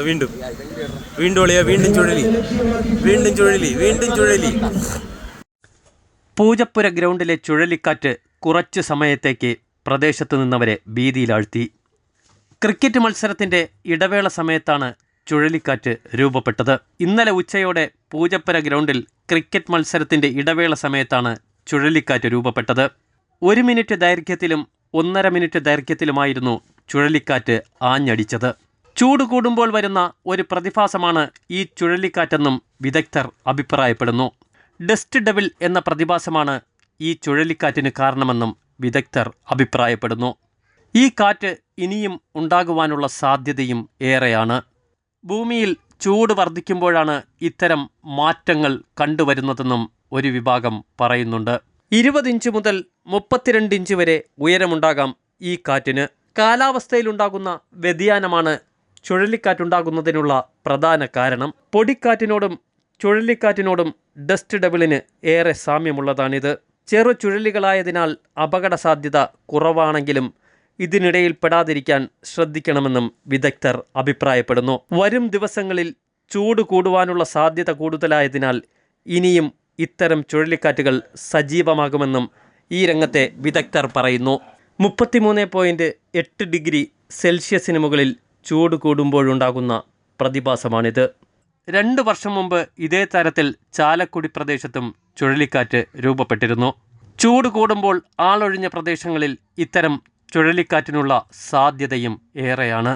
വീണ്ടും വീണ്ടും ഒളിയ വീണ്ടും ചുഴലി വീണ്ടും ചുഴലി വീണ്ടും ചുഴലി. പൂജപ്പുര ഗ്രൗണ്ടിലെ ചുഴലിക്കാറ്റ് കുറച്ചു സമയത്തേക്ക് പ്രദേശത്തു നിന്നവരെ ഭീതിയിലാഴ്ത്തി. ക്രിക്കറ്റ് മത്സരത്തിൻ്റെ ഇടവേള സമയത്താണ് ചുഴലിക്കാറ്റ് രൂപപ്പെട്ടത്. ഇന്നലെ ഉച്ചയോടെ പൂജപ്പുര ഗ്രൗണ്ടിൽ ക്രിക്കറ്റ് മത്സരത്തിൻ്റെ ഇടവേള സമയത്താണ് ചുഴലിക്കാറ്റ് രൂപപ്പെട്ടത്. 1 മിനിറ്റ് ദൈർഘ്യത്തിലും 1.5 മിനിറ്റ് ദൈർഘ്യത്തിലുമായിരുന്നു ചുഴലിക്കാറ്റ് ആഞ്ഞടിച്ചത്. ചൂട് കൂടുമ്പോൾ വരുന്ന ഒരു പ്രതിഭാസമാണ് ഈ ചുഴലിക്കാറ്റെന്നും വിദഗ്ധർ അഭിപ്രായപ്പെടുന്നു. ഡസ്റ്റ് ഡെവിൾ എന്ന പ്രതിഭാസമാണ് ഈ ചുഴലിക്കാറ്റിന് കാരണമെന്നും വിദഗ്ധർ അഭിപ്രായപ്പെടുന്നു. ഈ കാറ്റ് ഇനിയും ഉണ്ടാകുവാനുള്ള സാധ്യതയും ഏറെയാണ്. ഭൂമിയിൽ ചൂട് വർദ്ധിക്കുമ്പോഴാണ് ഇത്തരം മാറ്റങ്ങൾ കണ്ടുവരുന്നതെന്നും ഒരു വിഭാഗം പറയുന്നുണ്ട്. 20 ഇഞ്ച് മുതൽ 32 ഇഞ്ച് വരെ ഉയരമുണ്ടാകാം ഈ കാറ്റിന്. കാലാവസ്ഥയിലുണ്ടാകുന്ന വ്യതിയാനമാണ് ചുഴലിക്കാറ്റുണ്ടാകുന്നതിനുള്ള പ്രധാന കാരണം. പൊടിക്കാറ്റിനോടും ചുഴലിക്കാറ്റിനോടും ഡസ്റ്റ് ഡെവിളിന് ഏറെ സാമ്യമുള്ളതാണിത്. ചെറു ചുഴലികളായതിനാൽ അപകട സാധ്യത കുറവാണെങ്കിലും ഇതിനിടയിൽ പെടാതിരിക്കാൻ ശ്രദ്ധിക്കണമെന്നും വിദഗ്ധർ അഭിപ്രായപ്പെടുന്നു. വരും ദിവസങ്ങളിൽ ചൂട് കൂടുവാനുള്ള സാധ്യത കൂടുതലായതിനാൽ ഇനിയും ഇത്തരം ചുഴലിക്കാറ്റുകൾ സജീവമാകുമെന്നും ഈ രംഗത്തെ വിദഗ്ധർ പറയുന്നു. 33.8 ഡിഗ്രി സെൽഷ്യസിന് മുകളിൽ ചൂട് കൂടുമ്പോഴുണ്ടാകുന്ന പ്രതിഭാസമാണിത്. 2 വർഷം മുമ്പ് ഇതേ തരത്തിൽ ചാലക്കുടി പ്രദേശത്തും ചുഴലിക്കാറ്റ് രൂപപ്പെട്ടിരുന്നു. ചൂട് കൂടുമ്പോൾ ആളൊഴിഞ്ഞ പ്രദേശങ്ങളിൽ ഇത്തരം ചുഴലിക്കാറ്റിനുള്ള സാധ്യതയും ഏറെയാണ്.